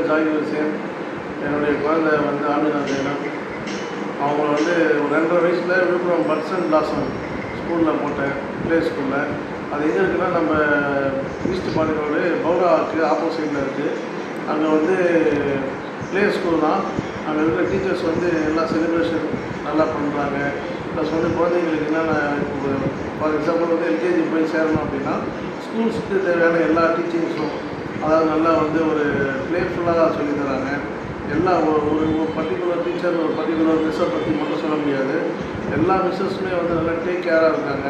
Zakir Hussein, என்னுடைய குழந்தை வந்து ஆமினா ஜெயனம். அவங்கள வந்து ஒரு 2.5 வயசில் விழுப்புரம் பட்ஸ் அண்ட் பிளாசம் ஸ்கூலில் போட்டேன், ப்ளே ஸ்கூலில். அது எங்கே இருக்குன்னா நம்ம ஈஸ்ட் பாண்டியனோடு பவுடாவுக்கு ஆப்போசிட்டில் இருக்குது. அங்கே வந்து ப்ளே ஸ்கூல் தான். அங்கே இருக்கிற டீச்சர்ஸ் வந்து எல்லா செலிப்ரேஷன் நல்லா பண்ணுறாங்க. ப்ளஸ் வந்து குழந்தைங்களுக்கு என்னென்ன, ஃபார் எக்ஸாம்பிள் வந்து எல்கேஜி போய் சேரணும் அப்படின்னா ஸ்கூல்ஸுக்கு தேவையான எல்லா டீச்சிங்ஸும், அதாவது நல்லா வந்து ஒரு ப்ளேஃபுல்லாக சொல்லித் தராங்க. எல்லா ஒரு பர்டிகுலர் டீச்சர் ஒரு பர்டிகுலர் மிஸ்ஸை பற்றி மட்டும் சொல்ல முடியாது. எல்லா மிஸ்ஸஸுமே வந்து நல்லா டேக் கேராக இருக்காங்க.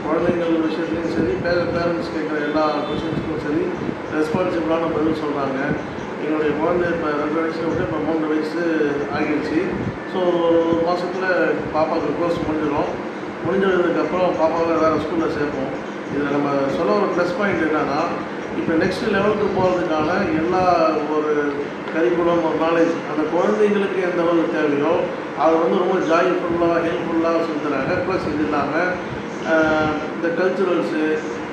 குழந்தைங்கள் விஷயத்துலையும் சரி, பேரண்ட்ஸ் கேட்குற எல்லா கொஷின்ஸ்க்கும் சரி ரெஸ்பான்சிபிளான பதில் சொல்கிறாங்க. என்னுடைய குழந்தை இப்போ 2 வயசில் விட்டு இப்போ 3 வயசு ஆகிடுச்சு. ஸோ ஒரு மாதத்தில் பாப்பாவுக்கு கோர்ஸ் முடிஞ்சதுக்கப்புறம் பாப்பாவை வேறு ஸ்கூலில் சேர்ப்போம். இதில் நம்ம சொல்ல ஒரு ப்ளஸ் பாயிண்ட் என்னென்னா, இப்போ நெக்ஸ்ட் லெவலுக்கு போகிறதுக்கான எல்லா ஒரு கரிக்குலம், ஒரு நாலேஜ் அந்த குழந்தைங்களுக்கு எந்த அளவுக்கு தேவையோ அதை வந்து ரொம்ப ஜாய்ஃபுல்லாக ஹெல்ப்ஃபுல்லாக சொல்லித்தராங்க. ப்ளஸ் இது இல்லாமல் இந்த கல்ச்சுரல்ஸு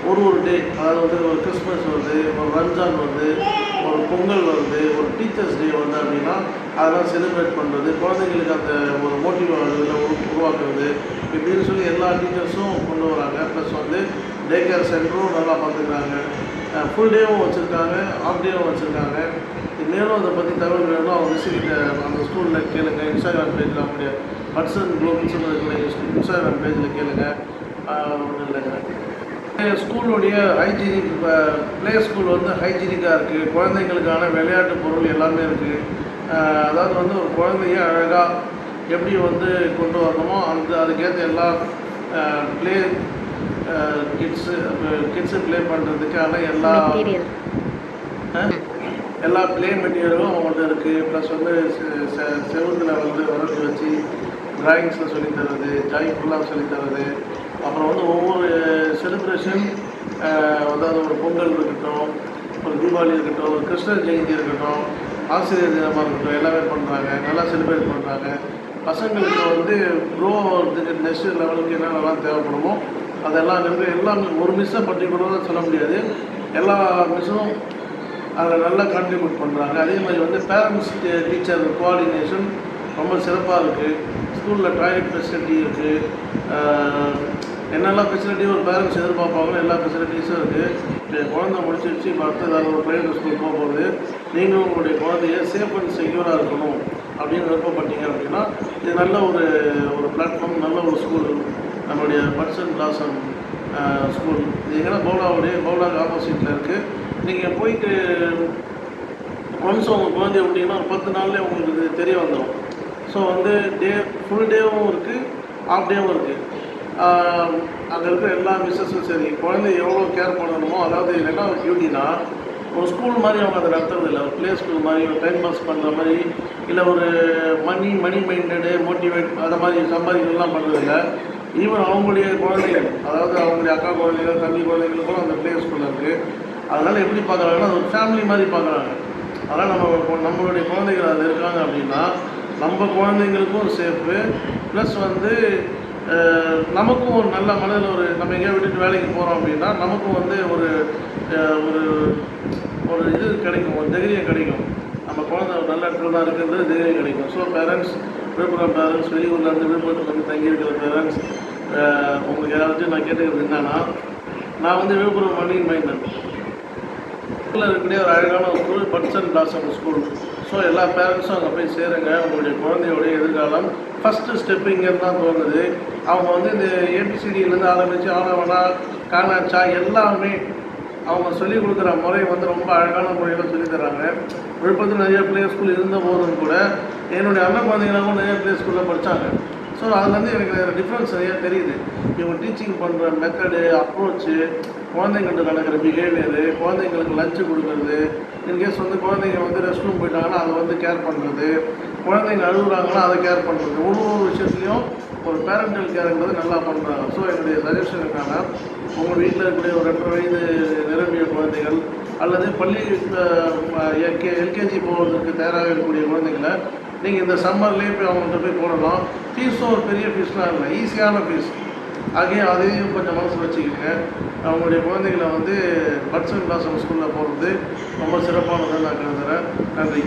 ஒரு டே, அதாவது வந்து ஒரு கிறிஸ்மஸ் வருது, ஒரு ரம்ஜான் வருது, ஒரு பொங்கல் வருது, ஒரு டீச்சர்ஸ் டே வருது அப்படின்னா அதெல்லாம் செலிப்ரேட் பண்ணுறது, குழந்தைங்களுக்கு அந்த ஒரு மோட்டிவ் உருவாக்குறது, இப்படின்னு சொல்லி எல்லா டீச்சர்ஸும் கொண்டு வராங்க. ப்ளஸ் வந்து டே கேர் சென்டரும் நல்லா பார்த்துக்கிறாங்க. ஃபுல் டேவும் வச்சுருக்காங்க, ஆஃப் டேவும் வச்சுருக்காங்க. மேலும் அதை பற்றி தகவல் வேணும் அவங்க விசிட் அந்த ஸ்கூலில் கேளுங்க. இன்ஸ்டாகிராம் பேஜில் அவங்களுடைய பட்ஸ் அண்ட் குளோபல்ஸ்னு இருக்கிற இன்ஸ்டாகிராம் பேஜில் கேளுங்க. ஒன்றும் இல்லைங்க. ஸ்கூலுடைய ஹைஜீனிக், இப்போ ப்ளே ஸ்கூல் வந்து ஹைஜீனிக்காக இருக்குது. குழந்தைங்களுக்கான விளையாட்டு பொருள் எல்லாமே இருக்குது. அதாவது வந்து ஒரு குழந்தைய அழகாக எப்படி வந்து கொண்டு வரணுமோ அதுக்கேற்ற எல்லா ப்ளே கிட்ஸு ப்ளே பண்ணுறதுக்கான எல்லா ப்ளே மெட்டீரியலும் அவங்கள்ட்ட இருக்குது. ப்ளஸ் வந்து செவுத்தில் வந்து வரைஞ்சி வச்சு ட்ராயிங்ஸில் சொல்லித்தரது, ஜாய்ஃபுல்லாக சொல்லித்தரது. அப்புறம் வந்து ஒவ்வொரு செலிப்ரேஷன், அதாவது ஒரு பொங்கல் இருக்கட்டும், ஒரு தீபாவளி இருக்கட்டும், ஒரு கிருஷ்ணர் ஜெயந்தி இருக்கட்டும், ஆசிரியர் தினமாக இருக்கட்டும், எல்லாமே பண்ணுறாங்க, நல்லா செலிப்ரேட் பண்ணுறாங்க. பசங்களுக்கு வந்து க்ரோ ஆகிறதுக்கு நெக்ஸ்ட் லெவலுக்கு என்னென்னலாம் தேவைப்படுமோ அதெல்லாம் வந்து எல்லாமே ஒரு மிஸ்ஸை பர்டிகுலராக சொல்ல முடியாது. எல்லா மிஸ்ஸும் அதில் நல்லா கான்ட்ரிபியூட் பண்ணுறாங்க. அதே மாதிரி வந்து பேரண்ட்ஸ் டீச்சர் கோஆர்டினேஷன் ரொம்ப சிறப்பாக இருக்குது. ஸ்கூலில் டாய்லெட் ஃபெசிலிட்டி இருக்குது. என்னெல்லாம் ஃபெசிலிட்டி ஒரு பேரண்ட்ஸ் எதிர்பார்ப்பாங்களோ எல்லா ஃபெசிலிட்டிஸும் இருக்குது. குழந்தை முடிச்சிருச்சு, இப்போ அடுத்து ஏதாவது ஒரு ப்ரைவேட் ஸ்கூல் போகும்போது நீங்களும் உங்களுடைய குழந்தைய சேஃப் அண்ட் செக்யூராக இருக்கணும் அப்படின்னு விருப்பப்பட்டீங்க அப்படின்னா இது நல்ல ஒரு பிளாட்ஃபார்ம், நல்ல ஒரு ஸ்கூல் நம்மளுடைய பட்ஸ் அண்ட் பிளாசம் ஸ்கூல். இது எங்கன்னா பவுடாவுக்கு ஆப்போசிட்டில் இருக்குது. நீங்கள் போயிட்டு ஒன்ஸ் உங்கள் குழந்தைய விட்டிங்கன்னா ஒரு 10 நாள்லேயே உங்களுக்கு இது தெரிய வந்துடும். ஸோ வந்து ஃபுல் டேவும் இருக்குது, ஆஃப் டேவும் இருக்குது. அங்கே இருக்கிற எல்லா மிஸ்ஸஸும் சரி, குழந்தைய எவ்வளோ கேர் பண்ணணுமோ, அதாவது என்ன ஒரு டியூட்டினா ஒரு ஸ்கூல் மாதிரி அவங்க அதை நடத்துறது இல்லை. ஒரு ப்ளே ஸ்கூல் மாதிரி ஒரு டைம் பாஸ் பண்ணுற மாதிரி, இல்லை ஒரு மணி மைண்டடு மோட்டிவேட் அதை மாதிரி சம்பாதிக்கலாம் பண்ணுறதில்ல. ஈவன் அவங்களுடைய குழந்தைகள், அதாவது அவங்களுடைய அக்கா குழந்தைகள், தம்பி குழந்தைங்களுக்கும் அந்த ப்ளே ஸ்கூலில் இருக்குது. அதனால் எப்படி பார்க்குறாங்கன்னா அது ஒரு ஃபேமிலி மாதிரி பார்க்குறாங்க. அதனால் நம்மளுடைய குழந்தைகள் அதில் இருக்காங்க அப்படின்னா நம்ம குழந்தைங்களுக்கும் சேஃபு, ப்ளஸ் வந்து நமக்கும் ஒரு நல்ல மனதில் நம்ம எங்கேயா விட்டுட்டு வேலைக்கு போகிறோம் அப்படின்னா நமக்கும் வந்து ஒரு இது கிடைக்கும், ஒரு தைரியம் கிடைக்கும். நம்ம குழந்தை ஒரு நல்ல இடத்துல தான் இருக்கிறது தைரியம் கிடைக்கும். ஸோ பேரண்ட்ஸ், விழுப்புரம் பேரண்ட்ஸ், வெளியூர்லேருந்து விழுப்புரத்துக்கு வந்து தங்கியிருக்கிற பேரண்ட்ஸ், உங்களுக்கு ஏதாச்சும் நான் கேட்டுக்கிறது என்னன்னா, நான் வந்து விழுப்புரம் மண்ணின் மைந்தன் ஸ்கூலில் இருக்கக்கூடிய ஒரு அழகான ஒரு school puts and blossom school. So எல்லா பேரண்ட்ஸும் அங்கே போய் சேருங்க. உங்களுடைய குழந்தையோடைய எதிர்காலம் ஃபஸ்ட்டு ஸ்டெப்பு இங்கேருந்து தான் தோணுது. அவங்க வந்து இந்த ஏபிசிடியிலேருந்து ஆரம்பித்து ஆனவனா காணாச்சா எல்லாமே அவங்க சொல்லிக் கொடுக்குற முறை வந்து ரொம்ப அழகான முறையில் சொல்லித்தராங்க. விழுப்புரத்தில் நிறைய ப்ளே ஸ்கூல் இருந்த போதும் கூட என்னுடைய அண்ணன் குழந்தைங்களாகவும் நிறைய ப்ளே ஸ்கூலில் படித்தாங்க. ஸோ அதுலேருந்து எனக்கு டிஃப்ரென்ஸ் நிறையா தெரியுது. இவங்க டீச்சிங் பண்ணுற மெத்தடு, அப்ரோச்சு, குழந்தைங்கள்ட்ட நடக்கிற பிஹேவியரு, குழந்தைங்களுக்கு லஞ்சு கொடுக்குறது, இன்கேஸ் வந்து குழந்தைங்க வந்து ரெஸ்ட் ரூம் போயிட்டாங்கன்னா அதை வந்து கேர் பண்ணுறது, குழந்தைங்க அழுகுறாங்கன்னா அதை கேர் பண்ணுறது, ஒவ்வொரு விஷயத்துலையும் ஒரு பேரண்டல் கேருங்கிறது நல்லா பண்ணுறாங்க. ஸோ என்னுடைய சஜஷன் என்னன்னா, உங்கள் வீட்டில் இருக்கக்கூடிய ஒரு 2.5 வயது நிரம்பிய குழந்தைகள் அல்லது பள்ளி எல்கேஜி போவதற்கு தயாராக இருக்கக்கூடிய குழந்தைங்களை நீங்கள் இந்த சம்மர்லேயே போய் அவங்கள்ட்ட போய் போடலாம். ஃபீஸும் ஒரு பெரிய ஃபீஸ்லாம் இல்லை, ஈஸியான ஃபீஸ். அதையும் கொஞ்சம் மனசு வச்சுக்கிங்க. அவங்களுடைய குழந்தைகளை வந்து பட்ஸ் அண்ட் பிளாசம் ஸ்கூலில் போகிறது ரொம்ப சிறப்பானதாக நான் கருதுகிறேன். நன்றி.